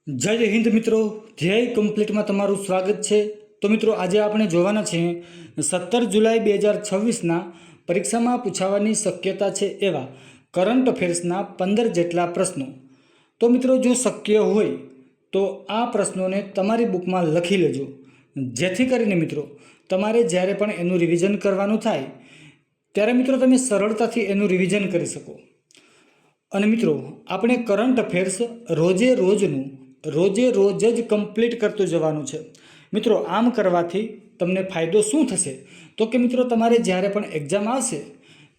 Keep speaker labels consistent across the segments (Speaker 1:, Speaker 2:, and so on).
Speaker 1: જય હિન્દ મિત્રો, જય કમ્પ્લીટમાં તમારું સ્વાગત છે। તો મિત્રો આજે આપણે જોવાના છે 17 જુલાઈ 2026ના પરીક્ષામાં પૂછાવાની શક્યતા છે એવા કરંટ અફેર્સના 15 જેટલા પ્રશ્નો। તો મિત્રો જો શક્ય હોય તો આ પ્રશ્નોને તમારી બુકમાં લખી લેજો, જેથી કરીને મિત્રો તમારે જ્યારે પણ એનું રિવિઝન કરવાનું થાય ત્યારે મિત્રો તમે સરળતાથી એનું રિવિઝન કરી શકો। અને મિત્રો આપણે કરંટ અફેર્સ રોજે રોજ જ કમ્પ્લીટ કરતું જવાનું છે। મિત્રો આમ કરવાથી તમને ફાયદો શું થશે તો કે મિત્રો તમારે જ્યારે પણ એક્ઝામ આવશે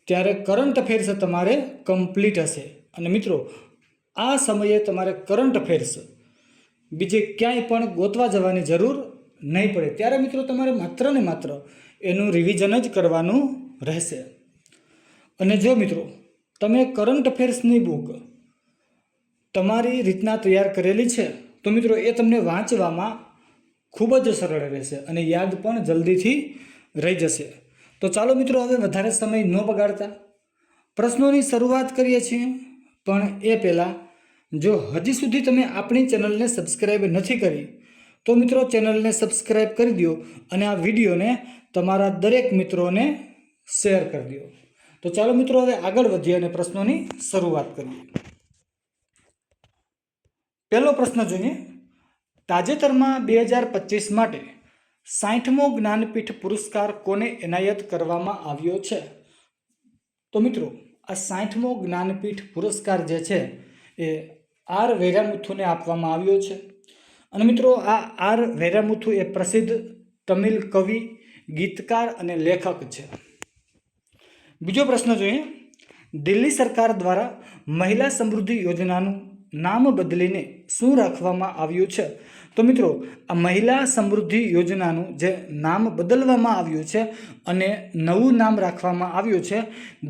Speaker 1: ત્યારે કરંટ અફેર્સ તમારે કમ્પ્લીટ હશે। અને મિત્રો આ સમયે તમારે કરંટ અફેર્સ બીજે ક્યાંય પણ ગોતવા જવાની જરૂર નહીં પડે, ત્યારે મિત્રો તમારે માત્ર ને માત્ર એનું રિવિઝન જ કરવાનું રહેશે। અને જો મિત્રો તમે કરંટ અફેર્સની બુક તમારી રીતના તૈયાર કરેલી છે તો મિત્રો એ તમને વાંચવામાં ખૂબ જ સરળ રહેશે અને યાદ પણ જલ્દીથી રહી જશે। તો ચાલો મિત્રો હવે વધારે સમય ન બગાડતા પ્રશ્નોની શરૂઆત કરીએ છીએ। પણ એ પહેલાં જો હજી સુધી તમે આપણી ચેનલને સબસ્ક્રાઈબ નથી કરી તો મિત્રો ચેનલને સબસ્ક્રાઈબ કરી દો અને આ વિડીયોને તમારા દરેક મિત્રોને શેર કરી દો। તો ચાલો મિત્રો હવે આગળ વધીએ અને પ્રશ્નોની શરૂઆત કરીએ। પહેલો પ્રશ્ન જોઈએ, તાજેતરમાં 2025 માટે 60મો જ્ઞાનપીઠ પુરસ્કાર કોને એનાયત કરવામાં આવ્યો છે? તો મિત્રો આ 60મો જ્ઞાનપીઠ પુરસ્કાર જે છે એ આર વૈરામુથુને આપવામાં આવ્યો છે। અને મિત્રો આ આર વૈરામુથુ એ પ્રસિદ્ધ તમિલ કવિ, ગીતકાર અને લેખક છે। બીજો પ્રશ્ન જોઈએ, દિલ્હી સરકાર દ્વારા મહિલા સમૃદ્ધિ યોજનાનું નામ બદલીને શું રાખવામાં આવ્યું છે? તો મિત્રો આ મહિલા સમૃદ્ધિ યોજનાનું જે નામ બદલવામાં આવ્યું છે અને નવું નામ રાખવામાં આવ્યું છે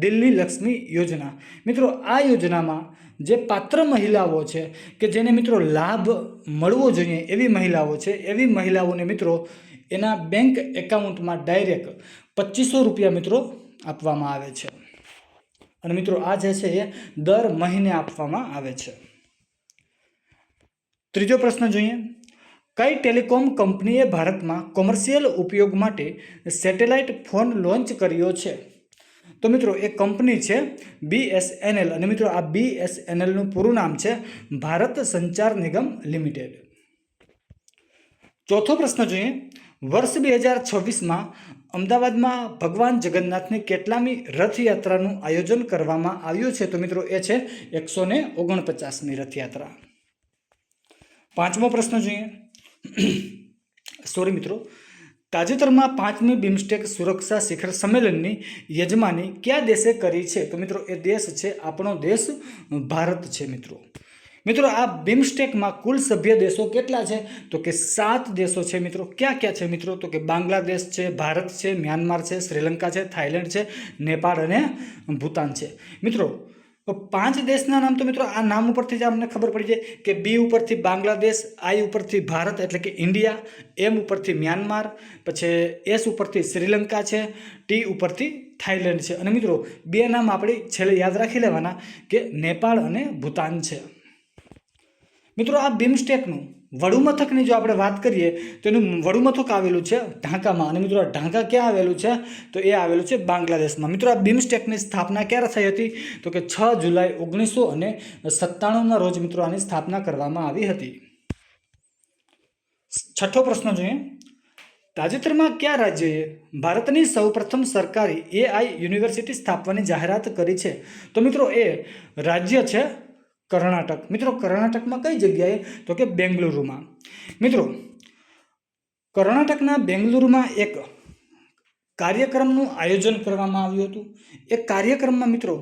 Speaker 1: દિલ્હી લક્ષ્મી યોજના। મિત્રો આ યોજનામાં જે પાત્ર મહિલાઓ છે કે જેને મિત્રો લાભ મળવો જોઈએ એવી મહિલાઓ છે, એવી મહિલાઓને મિત્રો એના બેંક એકાઉન્ટમાં ડાયરેક્ટ 2500 રૂપિયા મિત્રો આપવામાં આવે છે। અને મિત્રો આ જે છે એ દર મહિને આપવામાં આવે છે। ત્રીજો પ્રશ્ન જોઈએ, કઈ ટેલિકોમ કંપનીએ ભારતમાં કોમર્શિયલ ઉપયોગ માટે સેટેલાઇટ ફોન લોન્ચ કર્યો છે? તો મિત્રો એ કંપની છે BSNL। અને મિત્રો આ BSNLનું પૂરું નામ છે ભારત સંચાર નિગમ લિમિટેડ। ચોથો પ્રશ્ન જોઈએ, વર્ષ 2026માં અમદાવાદમાં ભગવાન જગન્નાથની કેટલામી રથયાત્રાનું આયોજન કરવામાં આવ્યું છે? તો મિત્રો એ છે 149મી રથયાત્રા। પાંચમો પ્રશ્ન જોઈએ, મિત્રો તાજેતરમાં 5મી બિમસ્ટેક સુરક્ષા શિખર સંમેલનની યજમાની કયા દેશે કરી છે? તો મિત્રો એ દેશ છે આપણો દેશ ભારત છે। મિત્રો આ બિમસ્ટેકમાં કુલ સભ્ય દેશો કેટલા છે? તો કે 7 દેશો છે। મિત્રો ક્યાં ક્યાં છે મિત્રો? તો કે બાંગ્લાદેશ છે, ભારત છે, મ્યાનમાર છે, શ્રીલંકા છે, થાઈલેન્ડ છે, નેપાળ અને ભૂતાન છે। મિત્રો 5 દેશના નામ તો મિત્રો આ નામ ઉપરથી જ આપણને ખબર પડી જાય કે બી ઉપરથી બાંગ્લાદેશ, આઈ ઉપરથી ભારત એટલે કે ઇન્ડિયા, એમ ઉપરથી મ્યાનમાર, પછી એસ ઉપરથી શ્રીલંકા છે, ટી ઉપરથી થાઈલેન્ડ છે અને મિત્રો 2 નામ આપણે છેલ્લે યાદ રાખી લેવાના કે નેપાળ અને ભૂતાન છે। મિત્રો આ બિમસ્ટેકનું વડુમથકની જો આપણે વાત કરીએ તો એનું વડુમથક આવેલું છે ઢાકામાં। અને મિત્રો આ ઢાકા ક્યાં આવેલું છે? તો એ આવેલું છે બાંગ્લાદેશમાં। મિત્રો આ બિમસ્ટેકની સ્થાપના ક્યારે થઈ હતી? તો કે 6 જુલાઈ 1997ના રોજ મિત્રો આની સ્થાપના કરવામાં આવી હતી। છઠ્ઠો પ્રશ્ન જોઈએ, તાજેતરમાં કયા રાજ્યએ ભારતની સૌપ્રથમ સરકારી AI યુનિવર્સિટી સ્થાપવાની જાહેરાત કરી છે? તો મિત્રો એ રાજ્ય છે કર્ણાટક। મિત્રો કર્ણાટકમાં કઈ જગ્યાએ? તો કે બેંગલુરુમાં। મિત્રો કર્ણાટકના બેંગલુરુમાં એક કાર્યક્રમનું આયોજન કરવામાં આવ્યું હતું। એ કાર્યક્રમમાં મિત્રો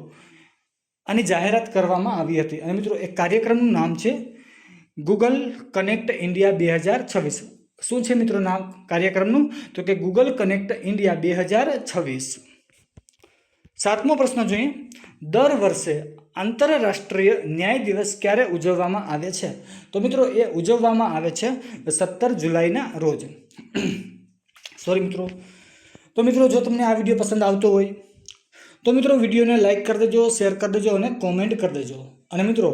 Speaker 1: આની જાહેરાત કરવામાં આવી હતી અને મિત્રો એ કાર્યક્રમનું નામ છે ગૂગલ કનેક્ટ ઇન્ડિયા 2026। શું છે મિત્રો નામ કાર્યક્રમનું? તો કે ગૂગલ કનેક્ટ ઇન્ડિયા 2026। સાતમો પ્રશ્ન જોઈએ, દર વર્ષે આંતરરાષ્ટ્રીય ન્યાય દિવસ ક્યારે ઉજવવામાં આવે છે? તો મિત્રો એ ઉજવવામાં આવે છે 17 જુલાઈના રોજ। મિત્રો તો મિત્રો જો તમને આ વિડીયો પસંદ આવતો હોય તો મિત્રો વિડીયોને લાઈક કરી દેજો, શેર કરી દેજો અને કોમેન્ટ કરી દેજો। અને મિત્રો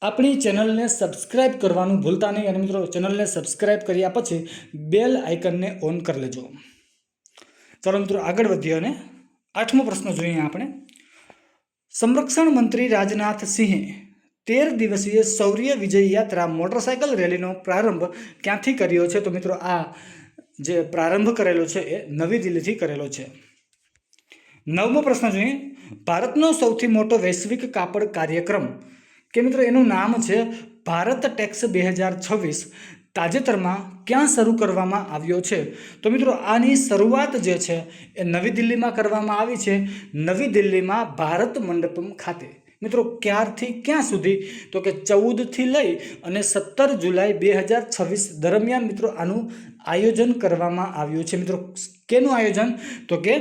Speaker 1: આપણી ચેનલને સબસ્ક્રાઇબ કરવાનું ભૂલતા નહીં અને મિત્રો ચેનલને સબસ્ક્રાઇબ કર્યા પછી બેલ આઇકનને ઓન કરી લેજો. ચાલો મિત્રો આગળ વધીએ અને 8મો પ્રશ્ન જોઈએ આપણે. સંરક્ષણ મંત્રી રાજનાથ સિંહે 13 દિવસીય શૌર્ય વિજય યાત્રા મોટરસાયકલ રેલીનો પ્રારંભ ક્યાંથી કર્યો છે? તો મિત્રો આ જે પ્રારંભ કરેલો છે એ નવી દિલ્હીથી કરેલો છે. 9મો પ્રશ્ન જોઈએ. ભારતનો સૌથી મોટો વૈશ્વિક કાપડ કાર્યક્રમ કે મિત્રો એનું નામ છે ભારત ટેક્સ 2026 તાજેતરમાં ક્યાં શરૂ કરવામાં આવ્યો છે? તો મિત્રો આની શરૂઆત જે છે એ નવી દિલ્હીમાં કરવામાં આવી છે, નવી દિલ્હીમાં ભારત મંડપમ ખાતે. મિત્રો ક્યારથી ક્યાં સુધી? તો કે 14થી લઈ અને 17 જુલાઈ 2026 દરમિયાન મિત્રો આનું આયોજન કરવામાં આવ્યું છે. મિત્રો કેનું આયોજન? તો કે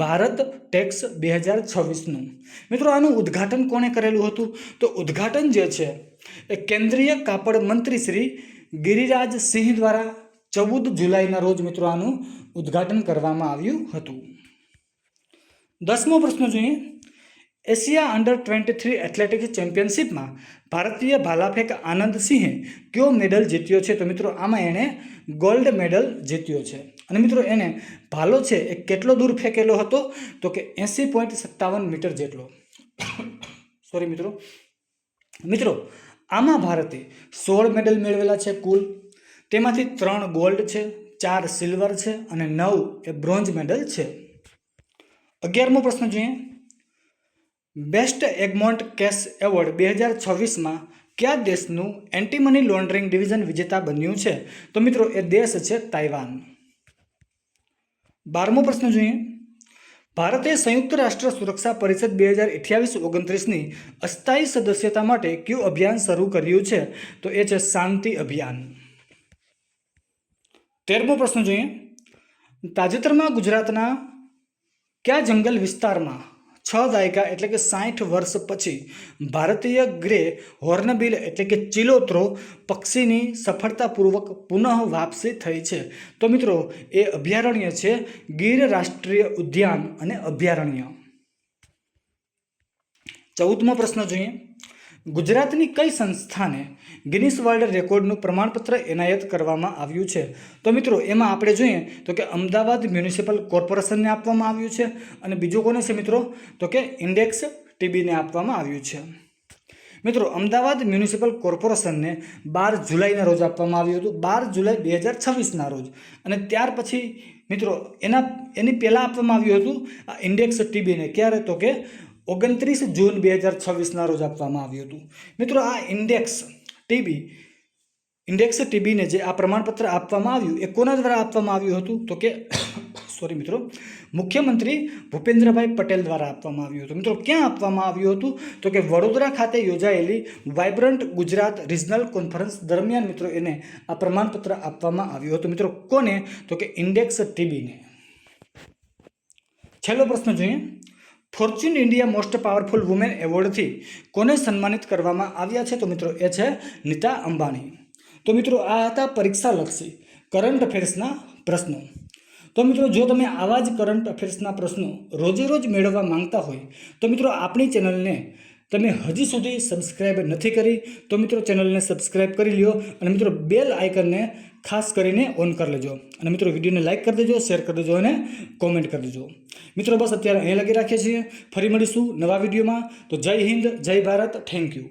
Speaker 1: ભારત ટેક્સ 2026નું. મિત્રો આનું ઉદ્ઘાટન કોણે કરેલું હતું? તો ઉદ્ઘાટન જે છે એ કેન્દ્રીય કાપડ મંત્રી શ્રી ગિરિરાજ સિંહ દ્વારા 14 જુલાઈના રોજ મિત્રો આનું ઉદ્ઘાટન કરવામાં આવ્યું હતું. 10મો પ્રશ્ન જોઈએ. એશિયા અંડર 23 એથ્લેટિક્સ ચેમ્પિયનશિપમાં ભારતીય ભાલાફેંક આનંદ સિંહે કયો મેડલ જીત્યો છે? તો મિત્રો આમાં એણે ગોલ્ડ મેડલ જીત્યો છે. અને મિત્રો એને ભાલો છે એ કેટલો દૂર ફેંકેલો હતો? તો કે 80.57 મીટર જેટલો. સોરી મિત્રો આમાં ભારતે 16 મેડલ મેળવેલા છે કુલ. તેમાંથી 3 ગોલ્ડ છે, 4 સિલ્વર છે અને 9 એ બ્રોન્ઝ મેડલ છે. 11મો પ્રશ્ન જોઈએ. બેસ્ટ એગમોન્ટ કેસ એવોર્ડ 2026માં કયા દેશનું એન્ટી મની લોન્ડરિંગ ડિવિઝન વિજેતા બન્યું છે? તો મિત્રો એ દેશ છે તાઇવાન. 12મો પ્રશ્ન જોઈએ. ભારતે સંયુક્ત રાષ્ટ્ર સુરક્ષા પરિષદ 2028-29ની અસ્થાયી સદસ્યતા માટે કયું અભિયાન શરૂ કર્યું છે? તો એ છે શાંતિ અભિયાન. 13મો પ્રશ્ન જોઈએ. તાજેતરમાં ગુજરાતના કયા જંગલ વિસ્તારમાં 6 દાયકા એટલે કે 60 વર્ષ પછી ભારતીય ગ્રે હોર્નબિલ એટલે કે ચિલોત્રો પક્ષીની સફળતાપૂર્વક પુનઃ વાપસી થઈ છે? તો મિત્રો એ અભયારણ્ય છે ગીર રાષ્ટ્રીય ઉદ્યાન અને અભયારણ્ય. 14મો પ્રશ્ન જોઈએ. ગુજરાતની કઈ સંસ્થાને ગિનિસ વર્લ્ડ રેકોર્ડનું પ્રમાણપત્ર એનાયત કરવામાં આવ્યું છે? તો મિત્રો એમાં આપણે જોઈએ તો કે અમદાવાદ મ્યુનિસિપલ કોર્પોરેશનને આપવામાં આવ્યું છે અને બીજું કોને છે મિત્રો? તો કે ઇન્ડેક્સ ટીબીને આપવામાં આવ્યું છે. મિત્રો અમદાવાદ મ્યુનિસિપલ કોર્પોરેશનને 12 જુલાઈના રોજ આપવામાં આવ્યું હતું, 12 જુલાઈ 2026ના રોજ. અને ત્યાર પછી મિત્રો એની પહેલાં આપવામાં આવ્યું હતું આ ઇન્ડેક્સ ટીબીને. ક્યારે? તો કે 29 જૂન 2026ના રોજ આપવામાં આવ્યું હતું. મિત્રો આ ઇન્ડેક્સ ટીબીને જે આ પ્રમાણપત્ર આપવામાં આવ્યું એ કોના દ્વારા આપવામાં આવ્યું હતું? તો કે મુખ્યમંત્રી ભૂપેન્દ્રભાઈ પટેલ દ્વારા આપવામાં આવ્યું હતું. મિત્રો ક્યાં આપવામાં આવ્યું હતું? તો કે વડોદરા ખાતે યોજાયેલી વાઇબ્રન્ટ ગુજરાત રિજનલ કોન્ફરન્સ દરમિયાન મિત્રો એને આ પ્રમાણપત્ર આપવામાં આવ્યું હતું. મિત્રો કોને? તો કે ઇન્ડેક્સ ટીબીને. છેલ્લો પ્રશ્ન જોઈએ. Fortune India most powerful women એવોર્ડથી કોને સન્માનિત કરવામાં આવ્યા છે? તો મિત્રો એ છે નીતા અંબાણી. તો મિત્રો આ હતા પરીક્ષાલક્ષી કરંટ અફેર્સના પ્રશ્નો. તો મિત્રો જો તમે આવા જ કરંટ અફેર્સના પ્રશ્નો રોજે રોજ મેળવવા માંગતા હોય તો મિત્રો આપણી ચેનલને તમે હજી સુધી સબસ્ક્રાઈબ નથી કરી તો મિત્રો ચેનલને સબસ્ક્રાઈબ કરી લ્યો અને મિત્રો બેલ આઇકનને ખાસ કરીને ઓન કરી લેજો. અને મિત્રો વિડીયોને લાઇક કરી દેજો, શેર કરી દેજો અને કોમેન્ટ કરી દેજો. મિત્રો બસ અત્યારે અહીં લગી રાખીએ છીએ. ફરી મળીશું નવા વિડીયોમાં. તો જય હિન્દ, જય ભારત, થેન્ક યુ.